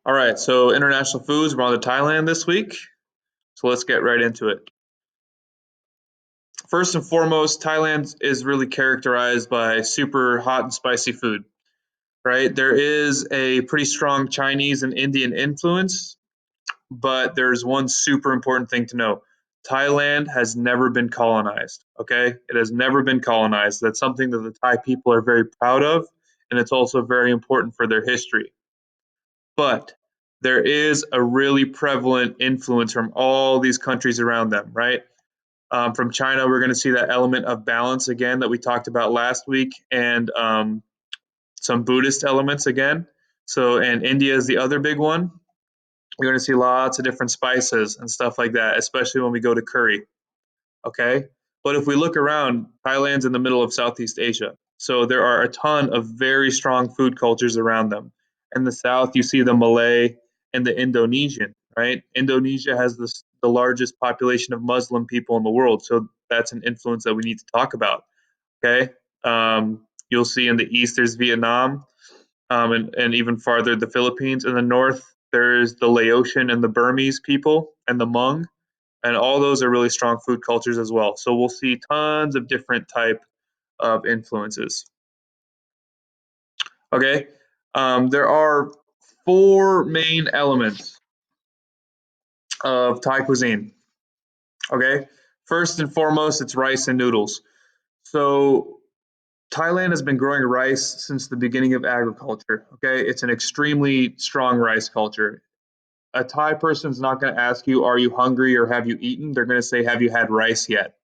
All right, so international foods. We're on to Thailand this week, so let's get right into it. First and foremost, Thailand is really characterized by super hot and spicy food, right? There is a pretty strong Chinese and Indian influence, but there's one super important thing to know. Thailand has never been colonized, okay? It has never been colonized. That's something that the Thai people are very proud of, and it's also very important for their history. But there is a really prevalent influence from all these countries around them, right? From China, we're going to see that element of balance again that we talked about last week, and some Buddhist elements again. So, and India is the other big one. You're going to see lots of different spices and stuff like that, especially when we go to curry. Okay. But if we look around, Thailand's in the middle of Southeast Asia. So there are a ton of very strong food cultures around them. In the south, you see the Malay and the Indonesian, right? Indonesia has the largest population of Muslim people in the world. So that's an influence that we need to talk about. Okay. You'll see in the east, there's Vietnam, and even farther, the Philippines. In the north, there's the Laotian and the Burmese people and the Hmong, and all those are really strong food cultures as well. So we'll see tons of different type of influences. Okay, there are four main elements of Thai cuisine. Okay, first and foremost, it's rice and noodles. So Thailand has been growing rice since the beginning of agriculture. Okay, it's an extremely strong rice culture. A Thai person's not going to ask you, "Are you hungry?" or "Have you eaten?" They're going to say, "Have you had rice yet?"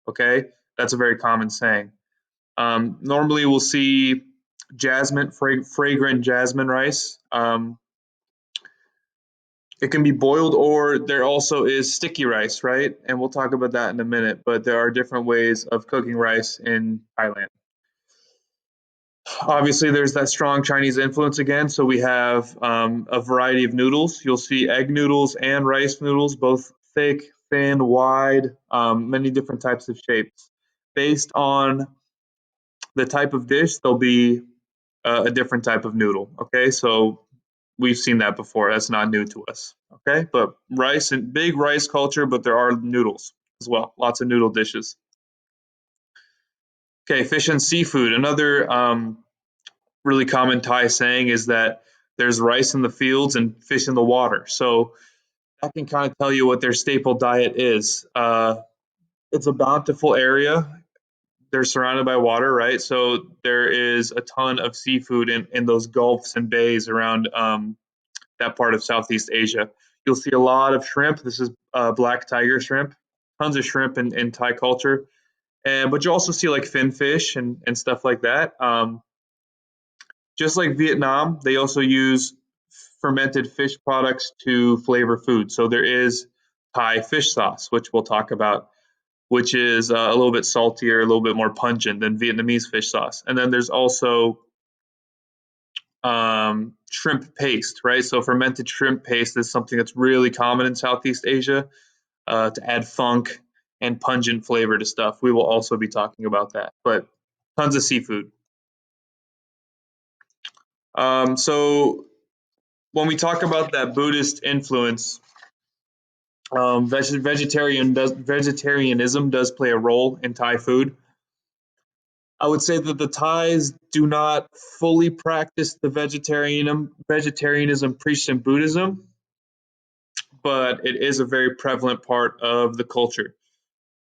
Okay, that's a very common saying. Normally, we'll see jasmine, fragrant jasmine rice. It can be boiled, or there also is sticky rice, right? And we'll talk about that in a minute. But there are different ways of cooking rice in Thailand. Obviously, there's that strong Chinese influence again. So we have a variety of noodles. You'll see egg noodles and rice noodles, both thick, thin, wide, many different types of shapes. Based on the type of dish, there'll be a different type of noodle. Okay, so we've seen that before. That's not new to us. Okay, but rice and big rice culture, but there are noodles as well. Lots of noodle dishes. Okay, fish and seafood. Another really common Thai saying is that there's rice in the fields and fish in the water. So that can kind of tell you what their staple diet is. It's a bountiful area. They're surrounded by water, right? So there is a ton of seafood in those gulfs and bays around that part of Southeast Asia. You'll see a lot of shrimp. This is black tiger shrimp. Tons of shrimp in Thai culture, and but you also see like fin fish and stuff like that. Just like Vietnam, they also use fermented fish products to flavor food. So there is Thai fish sauce, which we'll talk about, which is a little bit saltier, a little bit more pungent than Vietnamese fish sauce. And then there's also shrimp paste, right? So fermented shrimp paste is something that's really common in Southeast Asia to add funk and pungent flavor to stuff. We will also be talking about that, but tons of seafood. So when we talk about that Buddhist influence, vegetarianism does play a role in Thai food. I would say that the Thais do not fully practice the vegetarianism preached in Buddhism, but it is a very prevalent part of the culture.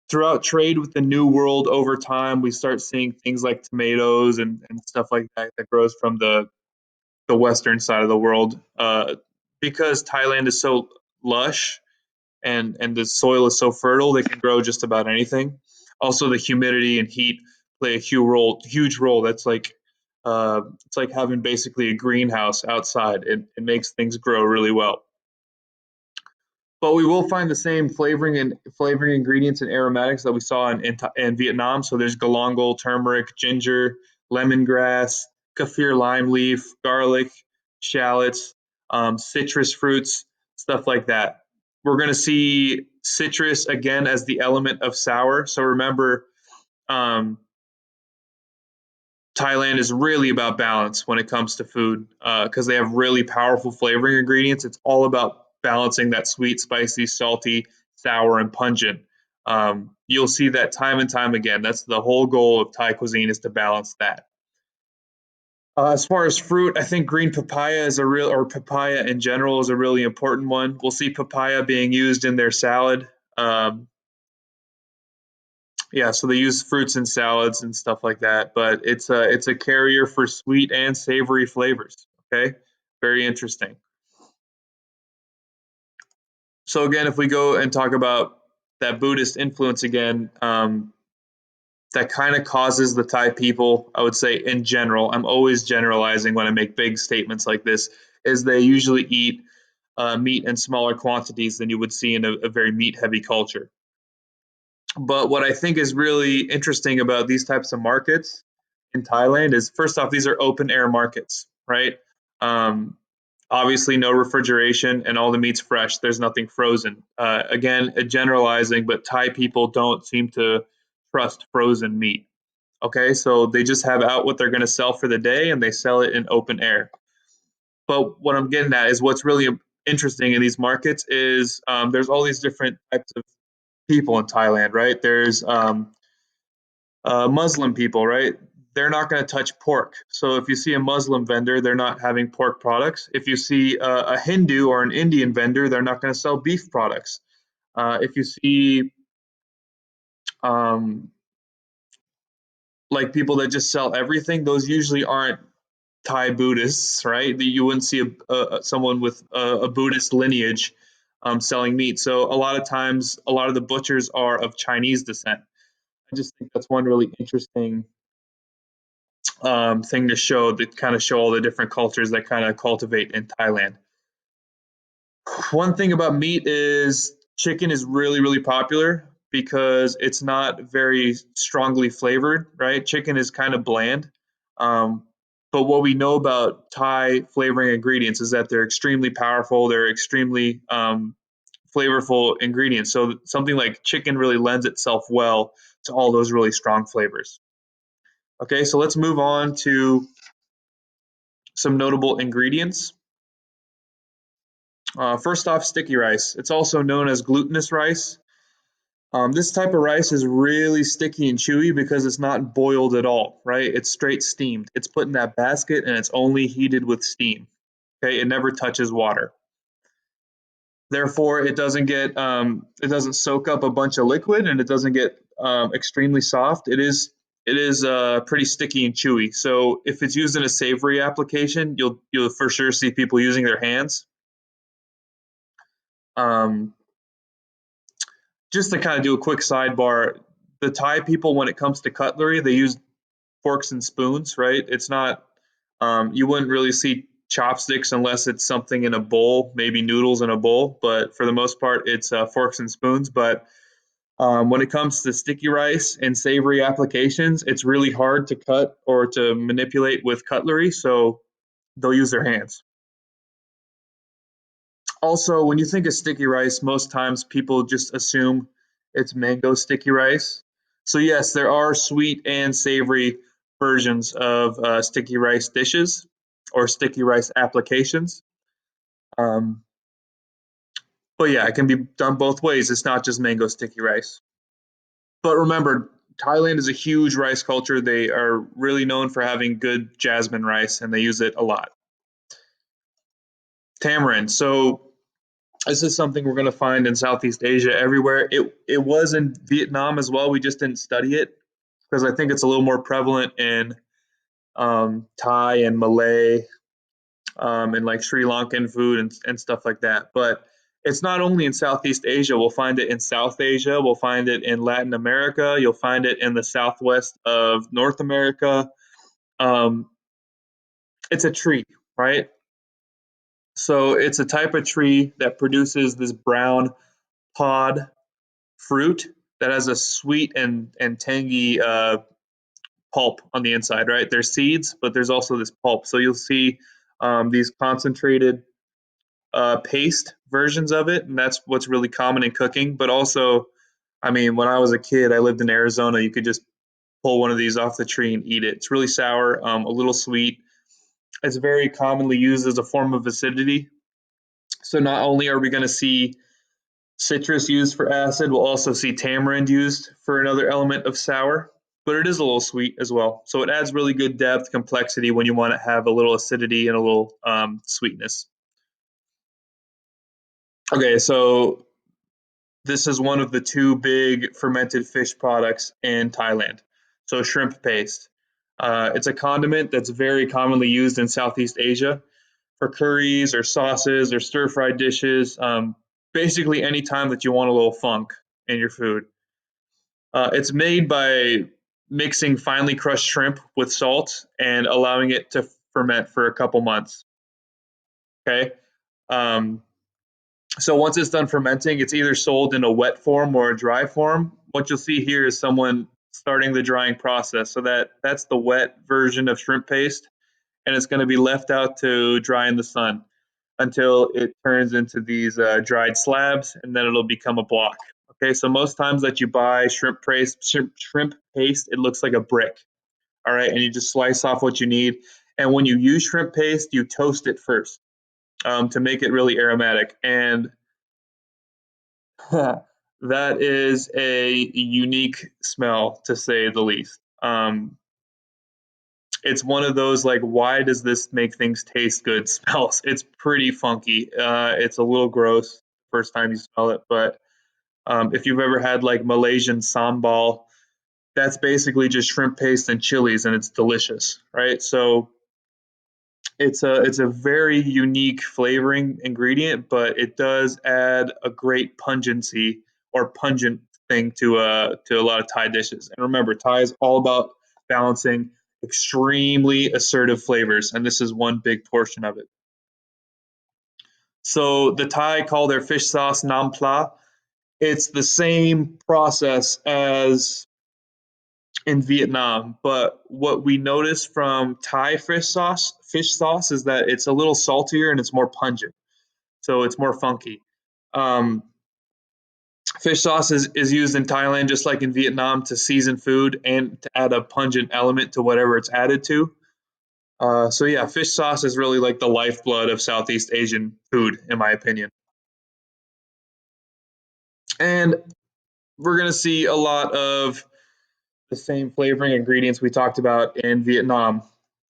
Throughout trade with the New World over time, we start seeing things like tomatoes and stuff like that that grows from the western side of the world. Because Thailand is so lush and the soil is so fertile, they can grow just about anything. Also, the humidity and heat play a huge role. That's like it's like having basically a greenhouse outside. It makes things grow really well. But we will find the same flavoring ingredients and aromatics that we saw in Vietnam. So there's galangal, turmeric, ginger, lemongrass, kaffir lime leaf, garlic, shallots, citrus fruits, stuff like that. We're going to see citrus again as the element of sour. So remember, um, Thailand is really about balance when it comes to food because they have really powerful flavoring ingredients. It's all about balancing that sweet, spicy, salty, sour, and pungent. You'll see that time and time again. That's the whole goal of Thai cuisine is to balance that. As far as fruit, I think green papaya is a real, or papaya in general is a really important one. We'll see papaya being used in their salad. Um, yeah, so they use fruits in salads and stuff like that, but it's a carrier for sweet and savory flavors. Okay, very interesting. So again, if we go and talk about that Buddhist influence again, that kind of causes the Thai people, I would say in general, I'm always generalizing when I make big statements like this, is they usually eat meat in smaller quantities than you would see in a very meat heavy culture. But what I think is really interesting about these types of markets in Thailand is first off, these are open air markets, right? Um, Obviously, no refrigeration and all the meat's fresh. There's nothing frozen. Again, generalizing, but Thai people don't seem to trust frozen meat. Okay, so they just have out what they're going to sell for the day and they sell it in open air. But what I'm getting at is what's really interesting in these markets is there's all these different types of people in Thailand, right? There's Muslim people, right? They're not going to touch pork. So if you see a Muslim vendor, they're not having pork products. If you see a Hindu or an Indian vendor, they're not going to sell beef products. If you see um, like people that just sell everything, those usually aren't Thai Buddhists, right? You wouldn't see someone with a Buddhist lineage selling meat. So a lot of times, a lot of the butchers are of Chinese descent. I just think that's one really interesting thing to show that kind of show all the different cultures that kind of cultivate in Thailand. One thing about meat is chicken is really, really popular because it's not very strongly flavored, right? Chicken is kind of bland. Um, but what we know about Thai flavoring ingredients is that they're extremely powerful, they're extremely flavorful ingredients. So something like chicken really lends itself well to all those really strong flavors. Okay, so let's move on to some notable ingredients. First off, sticky rice. It's also known as glutinous rice. This type of rice is really sticky and chewy because it's not boiled at all, right? It's straight steamed. It's put in that basket and it's only heated with steam. Okay, it never touches water. Therefore, it doesn't soak up a bunch of liquid and it doesn't get extremely soft. It is pretty sticky and chewy. So if it's used in a savory application, you'll for sure see people using their hands. Um, just to kind of do a quick sidebar, the Thai people, when it comes to cutlery, they use forks and spoons, right? It's not, you wouldn't really see chopsticks unless it's something in a bowl, maybe noodles in a bowl, but for the most part, it's forks and spoons. But when it comes to sticky rice and savory applications, it's really hard to cut or to manipulate with cutlery, so they'll use their hands. Also, when you think of sticky rice, most times people just assume it's mango sticky rice. So, yes, there are sweet and savory versions of sticky rice dishes or sticky rice applications. Um, but yeah, it can be done both ways. It's not just mango sticky rice. But remember, Thailand is a huge rice culture. They are really known for having good jasmine rice and they use it a lot. Tamarind. So, this is something we're going to find in Southeast Asia everywhere. It was in Vietnam as well. We just didn't study it because I think it's a little more prevalent in Thai and Malay and like Sri Lankan food and stuff like that. But it's not only in Southeast Asia. We'll find it in South Asia. We'll find it in Latin America. You'll find it in the southwest of North America. Um, it's a tree, right? So it's a type of tree that produces this brown pod fruit that has a sweet and tangy pulp on the inside, right? There's seeds, but there's also this pulp. So you'll see these concentrated paste versions of it, and that's what's really common in cooking. But also, I mean, when I was a kid, I lived in Arizona. You could just pull one of these off the tree and eat it. It's really sour, a little sweet. It's very commonly used as a form of acidity. So not only are we going to see citrus used for acid, we'll also see tamarind used for another element of sour, but it is a little sweet as well. So it adds really good depth, complexity when you want to have a little acidity and a little sweetness. Okay, so this is one of the two big fermented fish products in Thailand. So shrimp paste. It's a condiment that's very commonly used in Southeast Asia for curries or sauces or stir fried dishes. Basically, any time that you want a little funk in your food. It's made by mixing finely crushed shrimp with salt and allowing it to ferment for a couple months. Okay. Um, so once it's done fermenting, it's either sold in a wet form or a dry form. What you'll see here is someone starting the drying process. So that's the wet version of shrimp paste, and it's going to be left out to dry in the sun until it turns into these dried slabs, and then it'll become a block. Okay, so most times that you buy shrimp paste, it looks like a brick. All right, and you just slice off what you need. And when you use shrimp paste, you toast it first to make it really aromatic. And that is a unique smell, to say the least. It's one of those like, why does this make things taste good smells. It's pretty funky. It's a little gross first time you smell it, but if you've ever had like Malaysian sambal, that's basically just shrimp paste and chilies, and it's delicious, right? So it's a very unique flavoring ingredient, but it does add a great pungency or pungent thing to a lot of Thai dishes. And remember, Thai is all about balancing extremely assertive flavors, and this is one big portion of it. So the Thai call their fish sauce nam pla. It's the same process as in Vietnam, but what we notice from Thai fish sauce is that it's a little saltier and it's more pungent, so it's more funky. Um, Fish sauce is used in Thailand just like in Vietnam to season food and to add a pungent element to whatever it's added to. So yeah, fish sauce is really like the lifeblood of Southeast Asian food, in my opinion. And we're gonna see a lot of the same flavoring ingredients we talked about in Vietnam.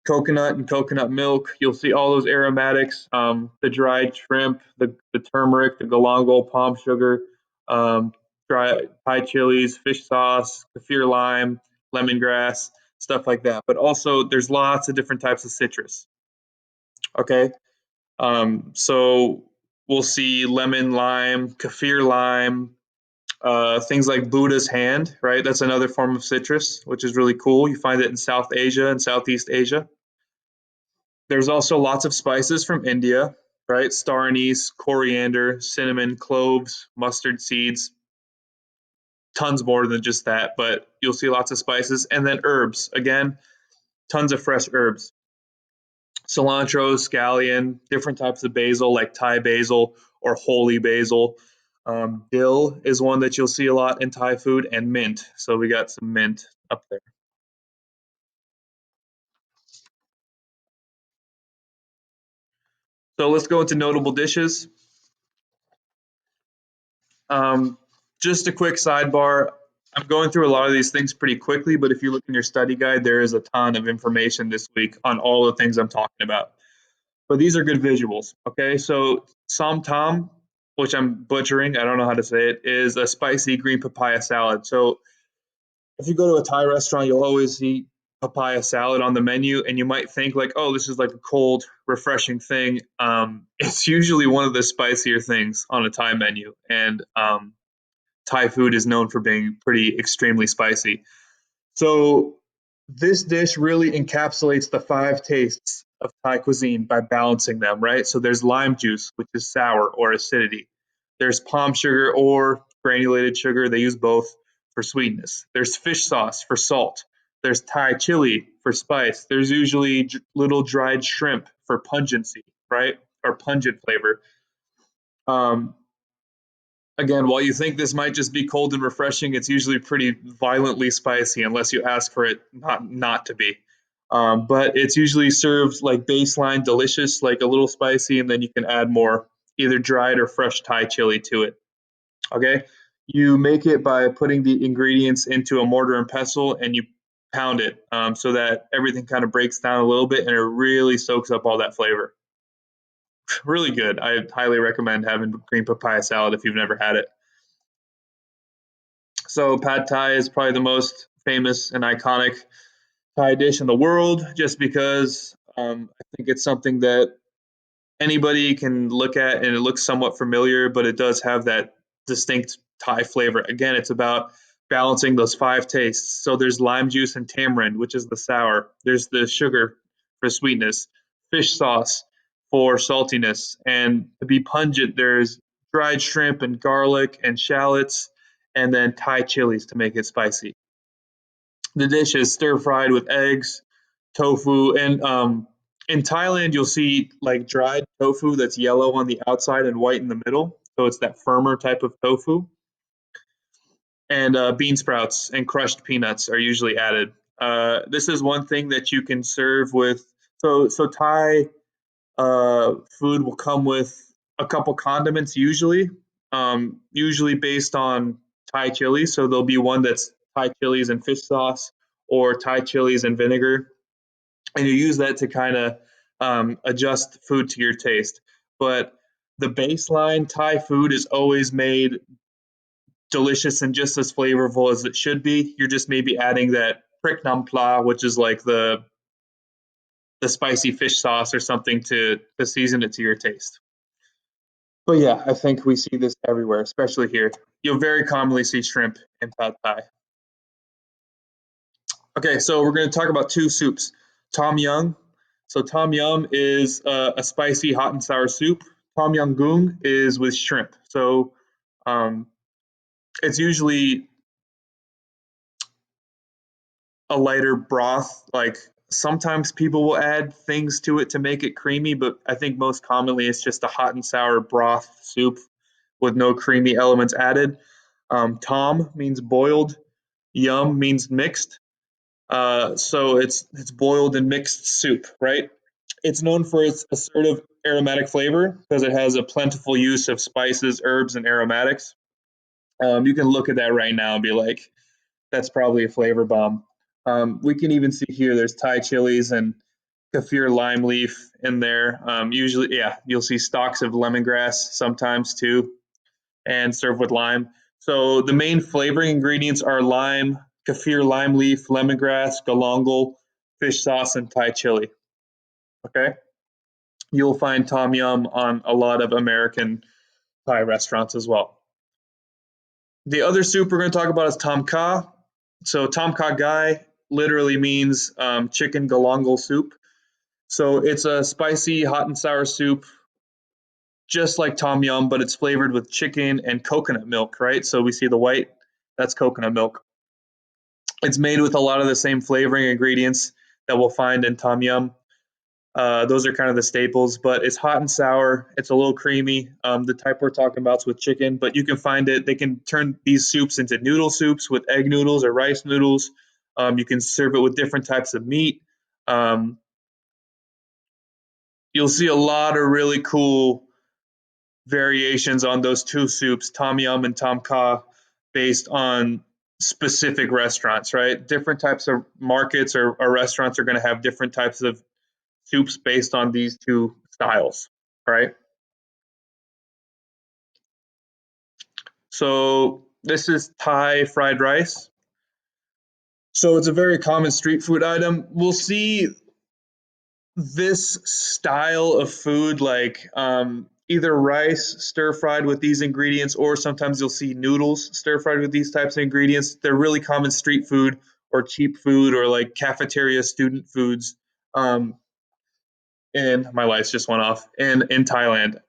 Coconut and coconut milk. You'll see all those aromatics, the dried shrimp, the turmeric, the galangal, palm sugar, um, dry Thai chilies, fish sauce, kaffir lime, lemongrass, stuff like that. But also, there's lots of different types of citrus. Okay, so we'll see lemon lime, kaffir lime, things like Buddha's hand, right? That's another form of citrus, which is really cool. You find it in South Asia and Southeast Asia. There's also lots of spices from India, right? Star anise, coriander, cinnamon, cloves, mustard seeds, tons more than just that, but you'll see lots of spices. And then herbs, again, tons of fresh herbs. Cilantro, scallion, different types of basil like Thai basil or holy basil. Dill is one that you'll see a lot in Thai food, and mint. So we got some mint up there. So let's go into notable dishes. Um, just a quick sidebar. I'm going through a lot of these things pretty quickly, but if you look in your study guide, there is a ton of information this week on all the things I'm talking about. But these are good visuals. Okay, so som tam, which I'm butchering, I don't know how to say it, is a spicy green papaya salad. So if you go to a Thai restaurant, you'll always see papaya salad on the menu, and you might think like, oh, this is like a cold, refreshing thing. It's usually one of the spicier things on a Thai menu, and Thai food is known for being pretty extremely spicy. So this dish really encapsulates the five tastes of Thai cuisine by balancing them, right? So there's lime juice, which is sour or acidity. There's palm sugar or granulated sugar. They use both for sweetness. There's fish sauce for salt. There's Thai chili for spice. There's usually little dried shrimp for pungency, right? Or pungent flavor. Um, Again, while you think this might just be cold and refreshing, it's usually pretty violently spicy unless you ask for it not to be. But it's usually served like baseline, delicious, like a little spicy, and then you can add more, either dried or fresh Thai chili to it. Okay, you make it by putting the ingredients into a mortar and pestle, and you pound it so that everything kind of breaks down a little bit, and it really soaks up all that flavor. Really good. I highly recommend having green papaya salad if you've never had it. So pad Thai is probably the most famous and iconic Thai dish in the world, just because I think it's something that anybody can look at and it looks somewhat familiar, but it does have that distinct Thai flavor. Again, it's about balancing those five tastes. So there's lime juice and tamarind, which is the sour. There's the sugar for sweetness, fish sauce for saltiness, and to be pungent, there's dried shrimp and garlic and shallots, and then Thai chilies to make it spicy. The dish is stir fried with eggs, tofu, and in Thailand you'll see like dried tofu that's yellow on the outside and white in the middle. So it's that firmer type of tofu. And bean sprouts and crushed peanuts are usually added. This is one thing that you can serve with. So Thai food will come with a couple condiments usually based on Thai chili. So there'll be one that's Thai chilies and fish sauce, or Thai chilies and vinegar, and you use that to kind of adjust food to your taste. But the baseline Thai food is always made delicious and just as flavorful as it should be. You're just maybe adding that prick nam pla, which is like the spicy fish sauce or something to season it to your taste. But yeah, I think we see this everywhere, especially here. You'll very commonly see shrimp in pad thai. Okay, so we're going to talk about two soups. Tom yum. So tom yum is a spicy hot and sour soup. Tom yum goong is with shrimp. So um, it's usually a lighter broth. Like sometimes people will add things to it to make it creamy, but I think most commonly it's just a hot and sour broth soup with no creamy elements added. Tom means boiled. Yum means mixed. So it's boiled and mixed soup, right? It's known for its assertive aromatic flavor because it has a plentiful use of spices, herbs, and aromatics. You can look at that right now and be like, that's probably a flavor bomb. We can even see here there's Thai chilies and kaffir lime leaf in there. Usually, yeah, you'll see stalks of lemongrass sometimes too, and served with lime. So the main flavoring ingredients are lime, kaffir lime leaf, lemongrass, galangal, fish sauce, and Thai chili. Okay, you'll find tom yum on a lot of American Thai restaurants as well. The other soup we're going to talk about is tom kha. So tom kha gai literally means chicken galangal soup. So it's a spicy hot and sour soup, just like tom yum, but it's flavored with chicken and coconut milk, right? So we see the white, that's coconut milk. It's made with a lot of the same flavoring ingredients that we'll find in tom yum. Those are kind of the staples, but it's hot and sour. It's a little creamy. The type we're talking about is with chicken, but you can find it. They can turn these soups into noodle soups with egg noodles or rice noodles. You can serve it with different types of meat. Um, you'll see a lot of really cool variations on those two soups, tom yum and tom kha, based on specific restaurants, right? Different types of markets or restaurants are going to have different types of soups based on these two styles, right? So this is Thai fried rice. So it's a very common street food item. We'll see this style of food like either rice stir fried with these ingredients, or sometimes you'll see noodles stir fried with these types of ingredients. They're really common street food or cheap food or like cafeteria student foods. Um, and my lights just went off in Thailand.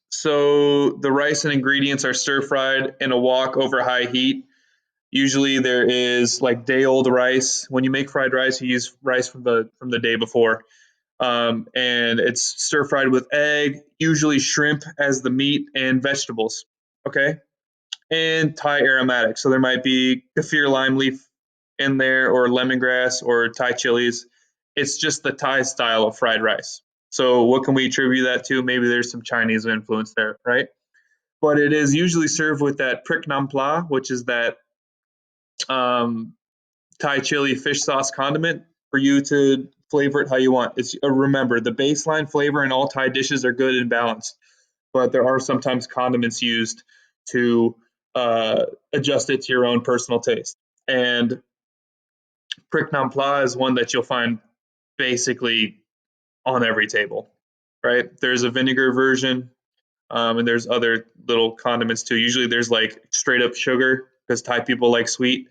So the rice and ingredients are stir fried in a wok over high heat. Usually there is like day old rice. When you make fried rice, you use rice from the day before. and it's stir fried with egg, usually shrimp as the meat and vegetables. Okay, and Thai aromatics. So there might be kaffir lime leaf in there, or lemongrass, or Thai chilies. It's just the Thai style of fried rice. So what can we attribute that to? Maybe there's some Chinese influence there, right? But it is usually served with that prick nam pla, which is that um, Thai chili fish sauce condiment for you to flavor it how you want. It's remember, the baseline flavor in all Thai dishes are good and balanced, but there are sometimes condiments used to adjust it to your own personal taste. And prick nam pla is one that you'll find basically on every table, right? There's a vinegar version, and there's other little condiments too. Usually there's like straight up sugar because Thai people like sweet,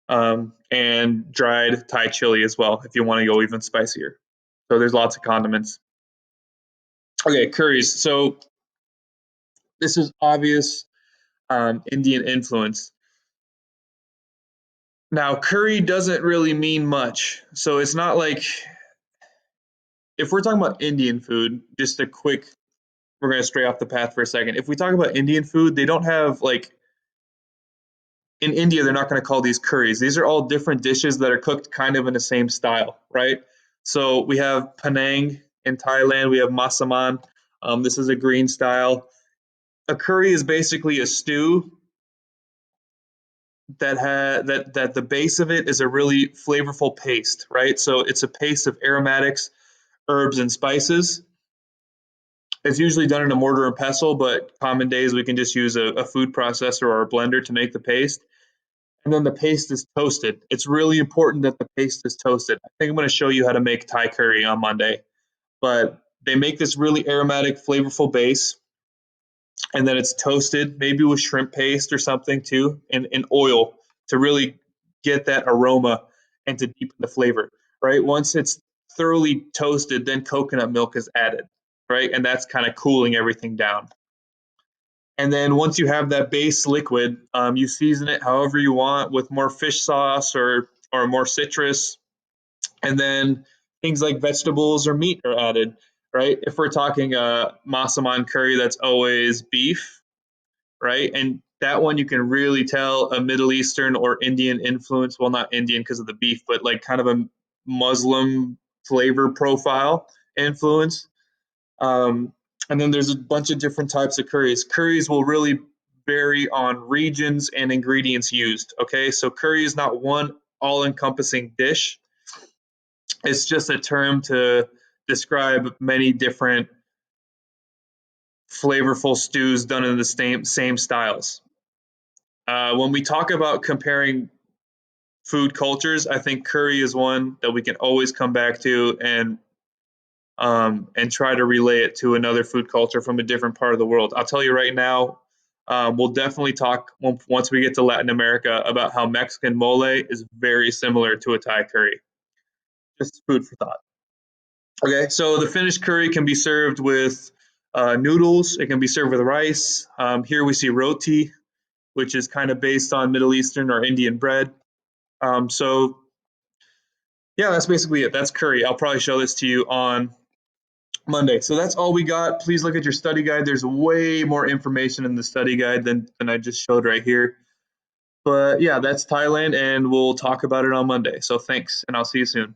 and dried Thai chili as well if you want to go even spicier. So there's lots of condiments. Okay, curries. So this is obvious Indian influence. Now, curry doesn't really mean much. So it's not like, if we're talking about Indian food, just a quick, we're going to stray off the path for a second. If we talk about Indian food, they don't have like, in India, they're not going to call these curries. These are all different dishes that are cooked kind of in the same style, right? So we have Penang in Thailand, we have Masaman. This is a green style. A curry is basically a stew that the base of it is a really flavorful paste, right? So it's a paste of aromatics, herbs, and spices. It's usually done in a mortar and pestle, but common days we can just use a food processor or a blender to make the paste. And then the paste is toasted. It's really important that the paste is toasted. I think I'm going to show you how to make Thai curry on Monday. But they make this really aromatic, flavorful base, and then it's toasted, maybe with shrimp paste or something too, and oil to really get that aroma and to deepen the flavor, right? Once it's thoroughly toasted, then coconut milk is added, right? And that's kind of cooling everything down. And then once you have that base liquid, you season it however you want with more fish sauce or more citrus, and then things like vegetables or meat are added, right? If we're talking masaman curry, that's always beef, right? And that one you can really tell a Middle Eastern or Indian influence. Well, not Indian because of the beef, but like kind of a Muslim flavor profile influence. Um, and then there's a bunch of different types of curries. Curries will really vary on regions and ingredients used. Okay, so curry is not one all encompassing dish, it's just a term to describe many different flavorful stews done in the same styles. When we talk about comparing food cultures, I think curry is one that we can always come back to and try to relay it to another food culture from a different part of the world. I'll tell you right now, we'll definitely talk once we get to Latin America about how Mexican mole is very similar to a Thai curry. Just food for thought. Okay, so the finished curry can be served with noodles. It can be served with rice. Here we see roti, which is kind of based on Middle Eastern or Indian bread. So yeah, that's basically it. That's curry. I'll probably show this to you on Monday. So that's all we got. Please look at your study guide. There's way more information in the study guide than I just showed right here. But yeah, that's Thailand, and we'll talk about it on Monday. So thanks, and I'll see you soon.